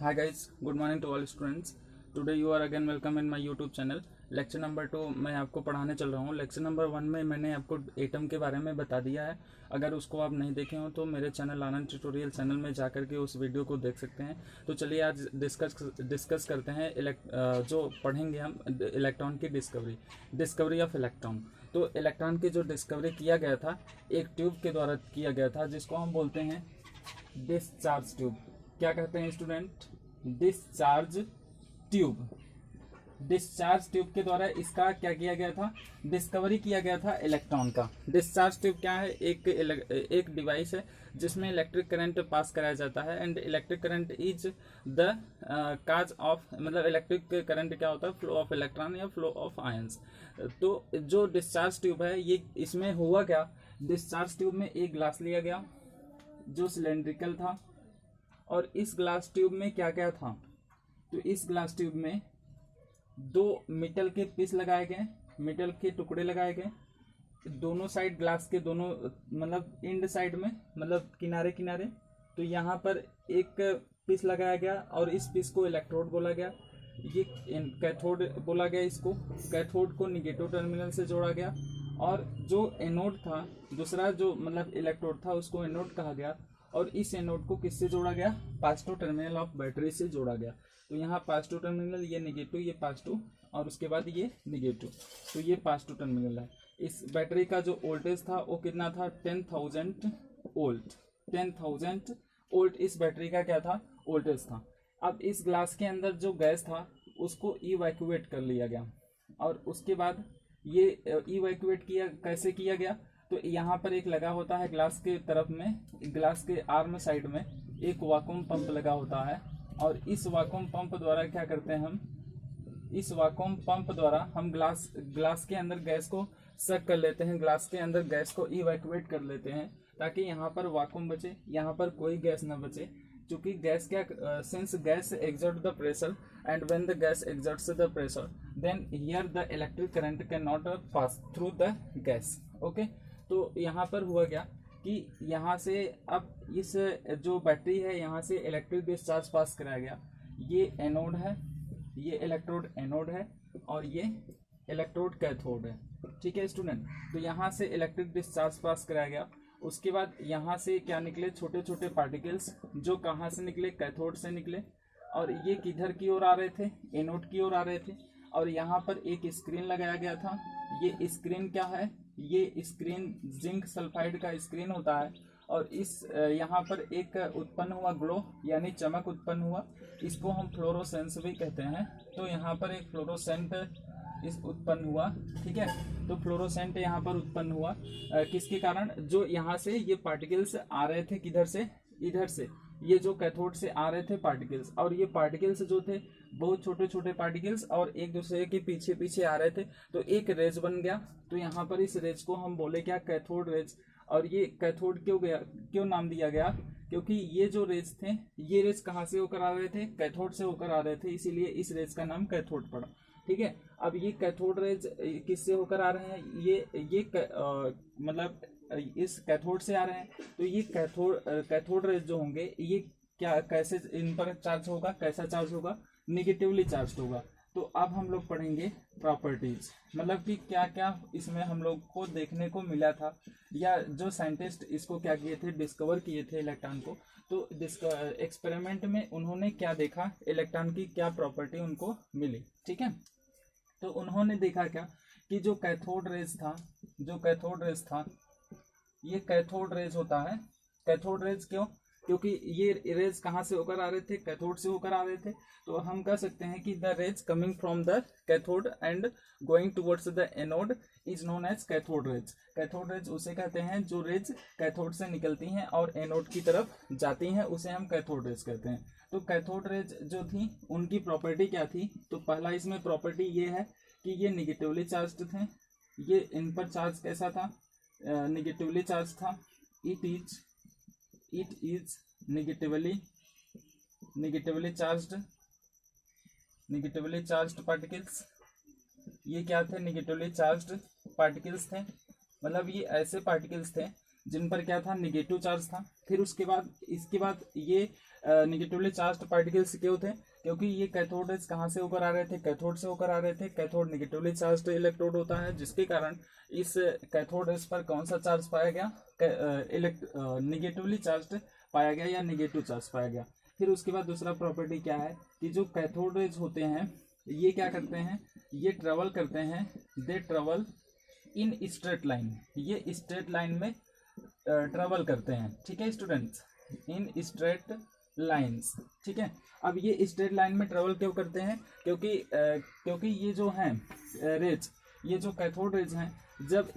Hi guys, good morning to all students. Today you are again welcome in my YouTube channel. Lecture number 2 मैं आपको पढ़ाने चल रहा हूँ। लेक्चर नंबर 1 में मैंने आपको एटम के बारे में बता दिया है। अगर उसको आप नहीं देखे हो तो मेरे चैनल आनंद ट्यूटोरियल चैनल में जाकर के उस वीडियो को देख सकते हैं। तो चलिए आज डिस्कस करते हैं जो पढ़ेंगे हम इलेक्ट्रॉन की डिस्कवरी ऑफ इलेक्ट्रॉन। तो इलेक्ट्रॉन की जो डिस्कवरी किया गया था एक ट्यूब के द्वारा किया गया था जिसको हम बोलते हैं डिस्चार्ज ट्यूब। क्या कहते हैं student? Discharge tube. Discharge tube के द्वारा इसका क्या किया गया था? डिस्कवरी किया गया था इलेक्ट्रॉन का। डिस्चार्ज ट्यूब क्या है? एक डिवाइस है जिसमें इलेक्ट्रिक करंट पास कराया जाता है and electric current is the cause of, मतलब इलेक्ट्रिक करंट क्या होता है? फ्लो ऑफ इलेक्ट्रॉन या फ्लो ऑफ आयंस। तो जो डिस्चार्ज ट्यूब है ये इसमें हुआ क्या? डिस्चार्ज ट्यूब में एक ग्लास लिया गया जो सिलेंड्रिकल था और इस ग्लास ट्यूब में क्या क्या था? तो इस ग्लास ट्यूब में दो मेटल के पीस लगाए गए, मेटल के टुकड़े लगाए गए दोनों साइड, ग्लास के दोनों मतलब इंड साइड में, मतलब किनारे किनारे। तो यहाँ पर एक पीस लगाया गया और इस पीस को इलेक्ट्रोड बोला गया, ये कैथोड बोला गया। इसको कैथोड को निगेटिव टर्मिनल से जोड़ा गया और जो एनोड था, दूसरा जो मतलब इलेक्ट्रोड था उसको एनोड कहा गया और इस एनोड को किससे जोड़ा गया? पॉजिटिव टर्मिनल ऑफ बैटरी से जोड़ा गया। तो यहाँ पॉजिटिव टर्मिनल, ये नेगेटिव, ये पॉजिटिव और उसके बाद ये नेगेटिव, तो ये पॉजिटिव टर्मिनल है। इस बैटरी का जो वोल्टेज था वो कितना था? 10,000 वोल्ट। 10,000 वोल्ट इस बैटरी का क्या था? वोल्टेज था। अब इस ग्लास के अंदर जो गैस था उसको इवैक्यूएट कर लिया गया और उसके बाद ये इवैक्यूएट किया कैसे किया गया? तो यहाँ पर एक लगा होता है ग्लास के तरफ में, ग्लास के आर्म साइड में एक वैक्यूम पंप लगा होता है और इस वैक्यूम पंप द्वारा क्या करते हैं हम? इस वैक्यूम पंप द्वारा हम ग्लास के अंदर गैस को सक कर लेते हैं, ग्लास के अंदर गैस को इवैक्यूएट कर लेते हैं ताकि यहाँ पर वैक्यूम बचे, यहाँ पर कोई गैस न बचे। क्योंकि गैस क्या, since gas exert the pressure and when the gas exerts the pressure then here the electric current cannot pass through the gas. okay? तो यहाँ पर हुआ क्या कि यहाँ से अब इस जो बैटरी है यहाँ से इलेक्ट्रिक डिस्चार्ज पास कराया गया। ये एनोड है, ये इलेक्ट्रोड एनोड है और ये इलेक्ट्रोड कैथोड है। ठीक है स्टूडेंट? तो यहाँ से इलेक्ट्रिक डिस्चार्ज पास कराया गया। उसके बाद यहाँ से क्या निकले? छोटे छोटे पार्टिकल्स, जो कहाँ से निकले? कैथोड से निकले और ये किधर की ओर आ रहे थे? एनोड की ओर आ रहे थे। और यहाँ पर एक स्क्रीन लगाया गया था। ये स्क्रीन क्या है? ये स्क्रीन जिंक सल्फाइड का स्क्रीन होता है और इस यहाँ पर एक उत्पन्न हुआ ग्लो यानी चमक उत्पन्न हुआ, इसको हम फ्लोरोसेंस भी कहते हैं। तो यहाँ पर एक फ्लोरोसेंट इस उत्पन्न हुआ। ठीक है? तो फ्लोरोसेंट यहाँ पर उत्पन्न हुआ किसके कारण? जो यहाँ से ये पार्टिकल्स आ रहे थे, किधर से? इधर से, ये जो कैथोड से आ रहे थे पार्टिकल्स, और ये पार्टिकल्स जो थे बहुत छोटे छोटे पार्टिकल्स और एक दूसरे के पीछे पीछे आ रहे थे तो एक रेज बन गया। तो यहाँ पर इस रेज को हम बोले क्या? Cathode rays. और ये कैथोड क्यों नाम दिया गया? क्योंकि ये जो रेज थे, ये रेज कहाँ से होकर आ रहे थे? कैथोड से होकर आ रहे थे, इसीलिए इस रेज का नाम कैथोड पड़ा। ठीक है? अब ये कैथोड रेज किससे होकर आ रहे हैं? मतलब इस कैथोड से आ रहे हैं। तो ये कैथोड रेज जो होंगे ये क्या, कैसे इन पर चार्ज होगा? कैसा चार्ज होगा? निगेटिवली चार्ज होगा। तो अब हम लोग पढ़ेंगे प्रॉपर्टीज, मतलब कि क्या क्या इसमें हम लोग को देखने को मिला था या जो साइंटिस्ट इसको क्या किए थे, डिस्कवर किए थे इलेक्ट्रॉन को। तो एक्सपेरिमेंट में उन्होंने क्या देखा, इलेक्ट्रॉन की क्या प्रॉपर्टी उनको मिली। ठीक है? तो उन्होंने देखा क्या कि जो कैथोड रेज था, ये कैथोड रेज होता है। कैथोड रेज क्यों? क्योंकि ये रेज कहाँ से होकर आ रहे थे? कैथोड से होकर आ रहे थे। तो हम कह सकते हैं कि the rays coming from the cathode and going towards the anode is known as cathode rays. Cathode rays उसे कहते हैं जो रेज कैथोड से निकलती हैं और एनोड की तरफ जाती हैं, उसे हम कैथोड रेज कहते हैं। तो कैथोड रेज जो थी उनकी प्रॉपर्टी क्या थी? तो पहला इसमें प्रॉपर्टी ये है कि ये निगेटिवली चार्ज्ड थे। ये इन पर चार्ज कैसा था? निगेटिवली चार्ज था। It is negatively charged particles. ये क्या थे? निगेटिवली चार्ज्ड पार्टिकल्स थे। मतलब ये ऐसे पार्टिकल्स थे जिन पर क्या था, निगेटिव चार्ज था। फिर उसके बाद इसके बाद ये निगेटिवली चार्ज्ड पार्टिकल्स क्यों थे, क्योंकि ये कैथोड रेज कहाँ से होकर आ रहे थे, कैथोड से होकर आ रहे थे। कैथोड निगेटिवली चार्ज्ड इलेक्ट्रोड होता है, जिसके कारण इस कैथोड रेज पर कौन सा चार्ज पाया गया, निगेटिवली चार्ज्ड पाया गया या निगेटिव चार्ज पाया गया। फिर उसके बाद दूसरा प्रॉपर्टी क्या है कि जो कैथोड रेज होते हैं ये क्या करते हैं, ये ट्रेवल करते हैं, they travel in straight line, ये स्ट्रेट लाइन में ट्रेवल करते हैं। ठीक है स्टूडेंट्स, इन स्ट्रेट लाइंस। ठीक है, अब ये स्ट्रेट लाइन में ट्रेवल क्यों करते हैं, क्योंकि ये जो हैं रेज, ये जो कैथोड रेज हैं, जब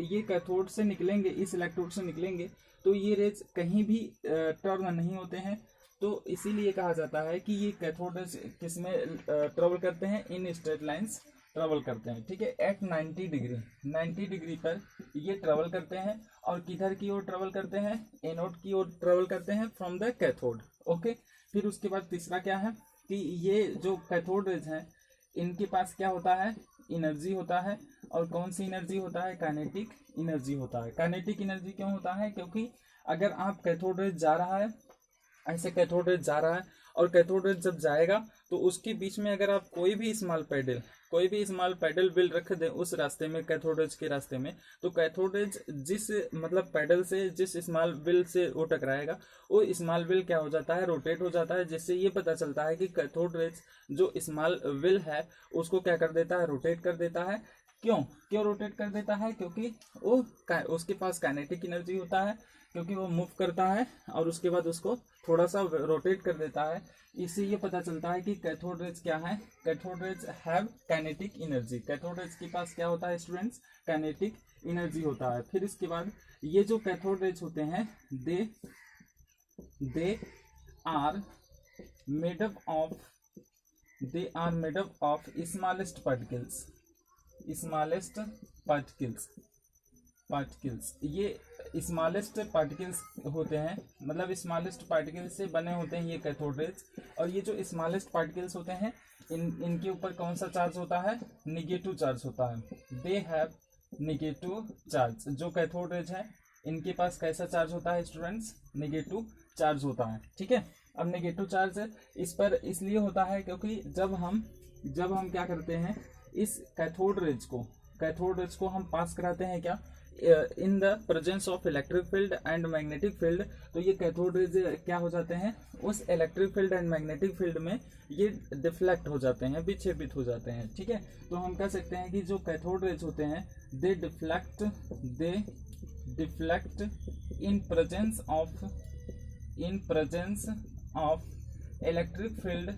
ये कैथोड से निकलेंगे, इस इलेक्ट्रोड से निकलेंगे, तो ये रेज कहीं भी टर्न नहीं होते हैं। तो इसीलिए कहा जाता है कि ये कैथोड रेज किस में ट्रेवल करते हैं, इन स्ट्रेट लाइंस ट्रेवल करते हैं। ठीक है, एट 90 डिग्री पर ये ट्रेवल करते हैं, और किधर की ओर ट्रेवल करते हैं, एनोड की ओर ट्रेवल करते हैं फ्रॉम द कैथोड। ओके, फिर उसके बाद तीसरा क्या है कि ये जो कैथोड रेज हैं इनके पास क्या होता है, एनर्जी होता है। और कौन सी एनर्जी होता है, काइनेटिक एनर्जी होता है। काइनेटिक एनर्जी क्यों होता है, क्योंकि अगर आप कैथोड रेज जा रहा है, ऐसे कैथोड रेज जा रहा है, और कैथोड रेज जब जाएगा तो उसके बीच में अगर आप कोई भी स्मॉल पैडल व्हील रख दें उस रास्ते में, कैथोड रेज के रास्ते में, तो कैथोड रेज जिस मतलब पैडल से, जिस स्मॉल व्हील से वो टकराएगा, वो स्मॉल व्हील क्या हो जाता है, रोटेट हो जाता है। जिससे ये पता चलता है कि कैथोड रेज जो स्मॉल व्हील है उसको क्या कर देता है, रोटेट कर देता है। क्यों रोटेट कर देता है, क्योंकि वो उसके पास काइनेटिक एनर्जी होता है, क्योंकि वो मूव करता है और उसके बाद उसको थोड़ा सा रोटेट कर देता है। इससे ये पता चलता है कि कैथोड रेज क्या है, cathode rays have kinetic energy. Cathode rays के पास क्या होता है स्टूडेंट्स, काइनेटिक एनर्जी होता है। फिर इसके बाद ये जो कैथोड रेज होते हैं they are made up of smallest particles. ये स्मॉलेस्ट पार्टिकल्स होते हैं, मतलब स्मॉलेस्ट पार्टिकल्स से बने होते हैं ये कैथोड रेज। और ये जो स्मॉलेस्ट पार्टिकल्स होते हैं इनके ऊपर कौन सा चार्ज होता है, निगेटिव चार्ज होता है। They have negative charge. जो कैथोड रेज है इनके पास कैसा चार्ज होता है स्टूडेंट्स, निगेटिव चार्ज होता है। ठीक है, अब निगेटिव चार्ज इस पर इसलिए होता है क्योंकि जब हम क्या करते हैं, इस कैथोड रेज को हम पास कराते हैं क्या, in the presence of electric field and magnetic field, तो ये कैथोड रेज क्या हो जाते हैं, उस electric field and magnetic field में ये डिफ्लेक्ट हो जाते हैं, विक्षेपित हो जाते हैं। ठीक है, तो हम कह सकते हैं कि जो कैथोड रेज होते हैं they deflect in presence of electric field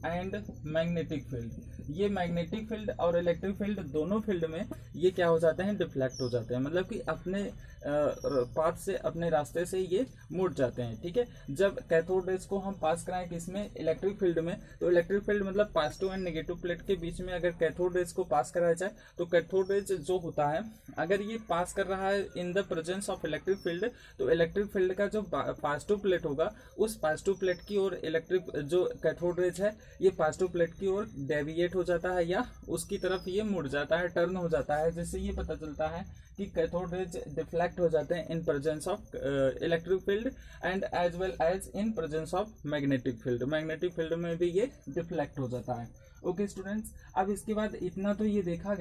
and magnetic field. ये मैग्नेटिक फील्ड और इलेक्ट्रिक फील्ड दोनों फील्ड में ये क्या हो जाते हैं, डिफ्लेक्ट हो जाते हैं, मतलब कि अपने पाथ से, अपने रास्ते से ये मुड़ जाते हैं। ठीक है, जब कैथोड रेज को हम पास कराएं किसमें, इलेक्ट्रिक फील्ड में, तो इलेक्ट्रिक फील्ड मतलब पॉजिटिव एंड नेगेटिव प्लेट के बीच में अगर कैथोड रेज को पास कराया जाए, तो कैथोड रेज जो होता है अगर ये पास कर रहा है in the presence of electric field, तो इलेक्ट्रिक फील्ड का जो पॉजिटिव प्लेट होगा उस पॉजिटिव प्लेट की ओर इलेक्ट्रिक जो कैथोड रेज है ये पॉजिटिव प्लेट की ओर डेविएट हो जाता है या उसकी तरफ ये मुड़ जाता है, टर्न हो जाता है, जिससे ये पता चलता है कि कैथोड रेज डिफ्लेक्ट हो जाते हैं in presence of electric field and as well as in presence of magnetic field. Magnetic field में भी ये डिफ्लेक्ट हो जाता है। ओके स्टूडेंट्स, अब इसके बाद इतना ये देखा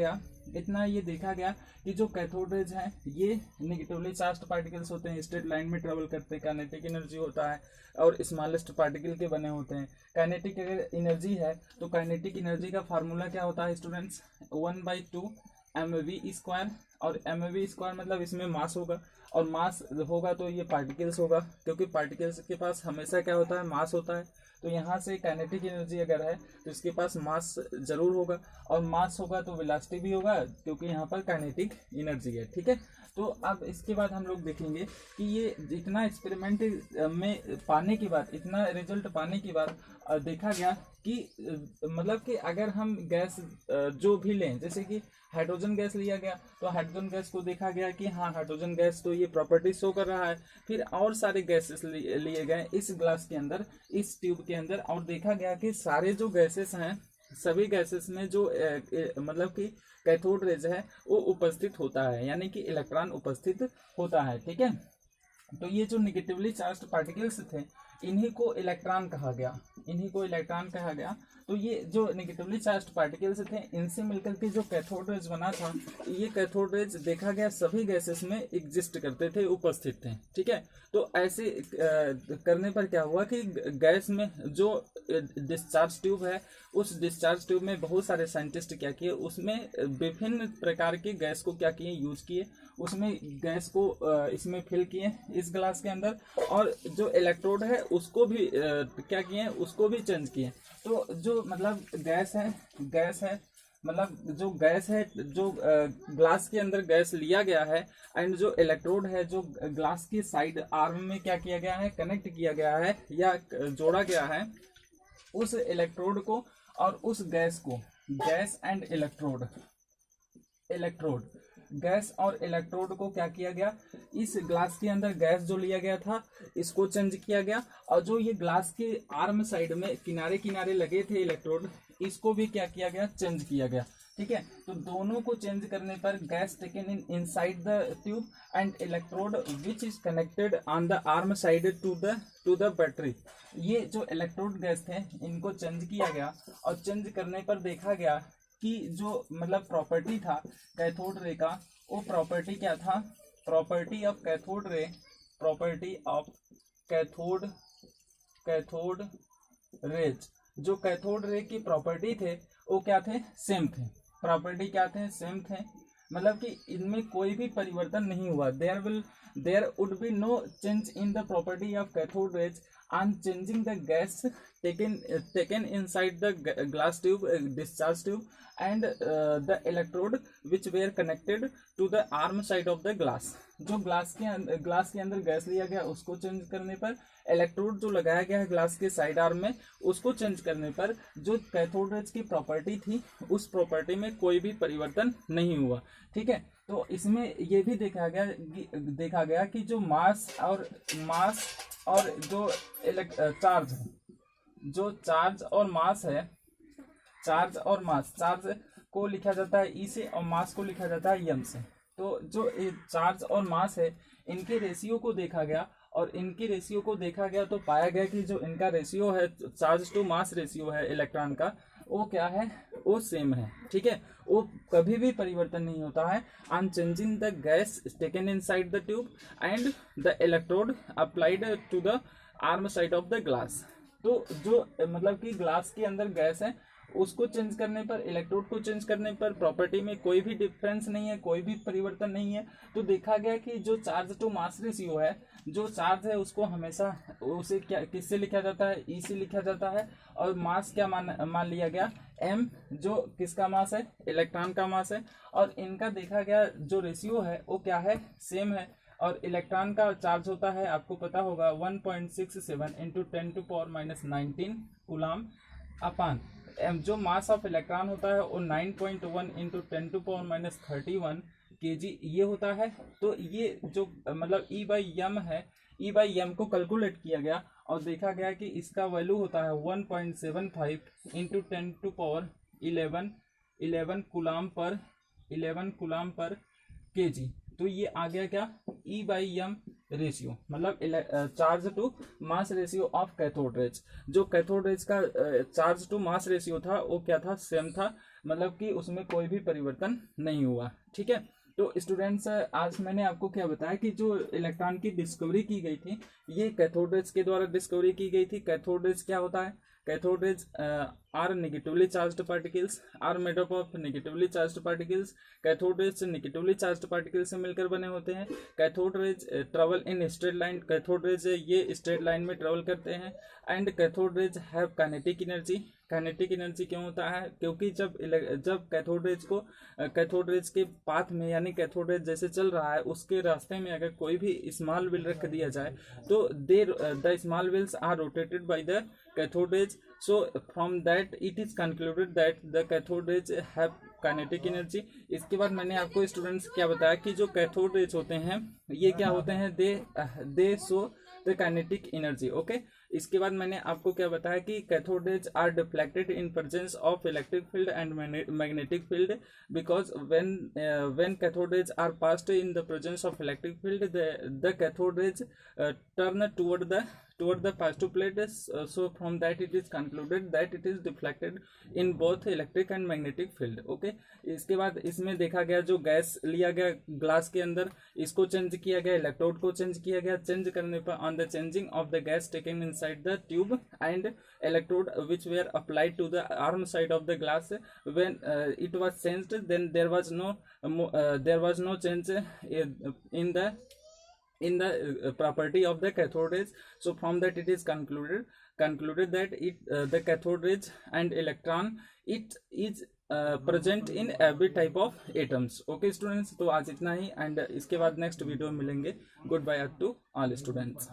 गया कि जो कैथोड रेज हैं ये निगेटिवली चार्ज्ड पार्टिकल्स होते हैं, स्ट्रेट लाइन में ट्रेवल करते हैं, काइनेटिक एनर्जी होता है और स्मॉलेस्ट पार्टिकल के बने होते हैं। काइनेटिक अगर एनर्जी है तो काइनेटिक एनर्जी का फार्मूला क्या होता है स्टूडेंट्स, 1/2 mv²। और mv² मतलब इसमें मास होगा, और मास होगा तो ये पार्टिकल्स होगा, क्योंकि पार्टिकल्स के पास हमेशा क्या होता है, मास होता है। तो यहाँ से काइनेटिक एनर्जी अगर है तो इसके पास मास जरूर होगा, और मास होगा तो वेलोसिटी भी होगा, क्योंकि यहाँ पर काइनेटिक एनर्जी है। ठीक है, तो अब इसके बाद हम लोग देखेंगे कि ये इतना एक्सपेरिमेंट में पाने के बाद, इतना रिजल्ट पाने के बाद देखा गया कि मतलब कि अगर हम गैस जो भी लें, जैसे कि हाइड्रोजन गैस लिया गया, तो हाइड्रोजन गैस को देखा गया कि हाँ हाइड्रोजन गैस तो ये प्रॉपर्टी शो कर रहा है। फिर और सारे गैसेस लिए गए इस ग्लास के अंदर, इस ट्यूब के अंदर, और देखा गया कि सारे जो गैसेस हैं सभी गैसेस में जो मतलब कि कैथोड रेज है वो उपस्थित होता है, यानी कि इलेक्ट्रॉन उपस्थित होता है। ठीक है, तो ये जो निगेटिवली चार्ज्ड पार्टिकल्स थे इन्हीं को इलेक्ट्रॉन कहा गया, इन्हीं को इलेक्ट्रॉन कहा गया। तो ये जो निगेटिवली चार्ज्ड पार्टिकल्स थे इनसे मिलकर के जो कैथोड रेज बना था, ये कैथोड रेज देखा गया सभी गैसेस में एग्जिस्ट करते थे, उपस्थित थे। ठीक है, तो ऐसे करने पर क्या हुआ कि गैस में जो डिस्चार्ज ट्यूब है, उस डिस्चार्ज ट्यूब में बहुत सारे साइंटिस्ट क्या किए, उसमें विभिन्न प्रकार के गैस को क्या किए, यूज किए, उसमें गैस को इसमें फिल किए इस ग्लास के अंदर, और जो इलेक्ट्रोड है उसको भी क्या किए, उसको भी चेंज किए। तो जो मतलब गैस है मतलब जो गैस है, जो ग्लास के अंदर गैस लिया गया है, एंड जो इलेक्ट्रोड है जो ग्लास की साइड आर्म में क्या किया गया है, कनेक्ट किया गया है या जोड़ा गया है, उस इलेक्ट्रोड को और उस गैस को, गैस एंड इलेक्ट्रोड, गैस और इलेक्ट्रोड को क्या किया गया, इस ग्लास के अंदर गैस जो लिया गया था इसको चेंज किया गया, और जो ये ग्लास के आर्म साइड में किनारे किनारे लगे थे इलेक्ट्रोड, इसको भी क्या किया गया, चेंज किया गया। ठीक है, तो दोनों को चेंज करने पर gas taken in inside the tube and electrode which is connected on the arm side to the battery. ये जो इलेक्ट्रोड गैस थे इनको चेंज किया गया, और चेंज करने पर देखा गया कि जो मतलब प्रॉपर्टी था कैथोड रे का, वो प्रॉपर्टी क्या था, property of cathode ray, property of cathode rays, जो कैथोड रे की प्रॉपर्टी थे वो क्या थे, सेम थे। प्रॉपर्टी क्या थे, सेम थे, मतलब कि इनमें कोई भी परिवर्तन नहीं हुआ। There would be no change in the property of cathode rays on changing the gas taken inside the glass tube, discharge tube, and the electrode which were connected to the arm side of the glass। जो glass के अंदर gas लिया गया उसको change करने पर, electrode जो लगाया गया है ग्लास के साइड आर्म में उसको चेंज करने पर, जो कैथोड रेज की प्रॉपर्टी थी उस प्रॉपर्टी में कोई भी परिवर्तन नहीं हुआ। ठीक है, तो इसमें ये भी देखा गया कि जो मास और जो चार्ज है, जो चार्ज और मास है, चार्ज को लिखा जाता है ई से और मास को लिखा जाता है एम से। तो जो चार्ज और मास है इनके रेशियो को देखा गया, और इनकी रेशियो को देखा गया तो पाया गया कि जो इनका रेशियो है, चार्ज टू मास रेशियो है इलेक्ट्रॉन का, वो क्या है, वो सेम है। ठीक है, वो कभी भी परिवर्तन नहीं होता है। On changing the gas taken inside the tube and the electrode applied to the arm side of the glass. तो जो मतलब कि ग्लास के अंदर गैस है उसको चेंज करने पर, इलेक्ट्रोड को चेंज करने पर प्रॉपर्टी में कोई भी डिफरेंस नहीं है, कोई भी परिवर्तन नहीं है। तो देखा गया कि जो चार्ज टू मास रेशियो है, जो चार्ज है उसको हमेशा उसे क्या किससे लिखा जाता है, ई से लिखा जाता है, और मास क्या मान लिया गया, एम, जो किसका मास है, इलेक्ट्रॉन का मास है। और इनका देखा गया जो रेशियो है वो क्या है, सेम है। और इलेक्ट्रॉन का चार्ज होता है, आपको पता होगा 1.67 इंटू 10⁻⁹ कूलम अपान जो मास ऑफ इलेक्ट्रॉन होता है वो 9.1 इंटू 10⁻31 kg ये होता है। तो ये जो मतलब E/m है, E/m को कैलकुलेट किया गया और देखा गया कि इसका वैल्यू होता है 1.75 इंटू 10⁻11 कूलम पर kg। तो ये आ गया क्या, E/m रेशियो, मतलब charge to mass ratio of cathode rays. जो कैथोड रेज का चार्ज टू मास रेशियो था वो क्या था, सेम था, मतलब कि उसमें कोई भी परिवर्तन नहीं हुआ। ठीक है, तो स्टूडेंट्स आज मैंने आपको क्या बताया कि जो इलेक्ट्रॉन की डिस्कवरी की गई थी ये कैथोड रेज के द्वारा डिस्कवरी की गई थी। कैथोड रेज क्या होता है, cathode rays are negatively charged particles, are made up of negatively charged particles. Cathode rays negatively charged particles से मिलकर बने होते हैं। Cathode rays travel in straight line, cathode rays ये स्ट्रेट लाइन में ट्रेवल करते हैं। And cathode rays have kinetic energy. Kinetic energy क्यों होता है, क्योंकि जब कैथोड रेज के पाथ में, यानी कैथोड रेज जैसे चल रहा है उसके रास्ते में अगर कोई भी स्मॉल व्हील रख दिया जाए तो the small wheels are rotated by the cathode rays. So from that it is concluded that the cathode rays have kinetic energy। इसके बाद मैंने आपको स्टूडेंट्स क्या बताया कि जो कैथोड रेज होते हैं ये क्या होते हैं, they show the kinetic energy. Okay, इसके बाद मैंने आपको क्या बताया कि cathode rays are deflected in presence of electric field and magnetic field, because when cathode rays are passed in the presence of electric field, the cathode rays turn toward the positive plate. So from that it is concluded that it is deflected in both electric and magnetic field. Okay, इसके बाद इसमें देखा गया जो gas लिया गया glass के अंदर, इसको चेंज किया गया, इलेक्ट्रोड को चेंज किया गया, चेंज करने पर on the changing of the gas taken inside the tube and electrode which were applied to the arm side of the glass, when it was changed, then there was no change in the property of the cathode rays. So from that it is concluded that the cathode rays and electron, it is present in every type of atoms. Okay students, तो आज इतना ही, and इसके बाद next video में मिलेंगे. Good by two all students.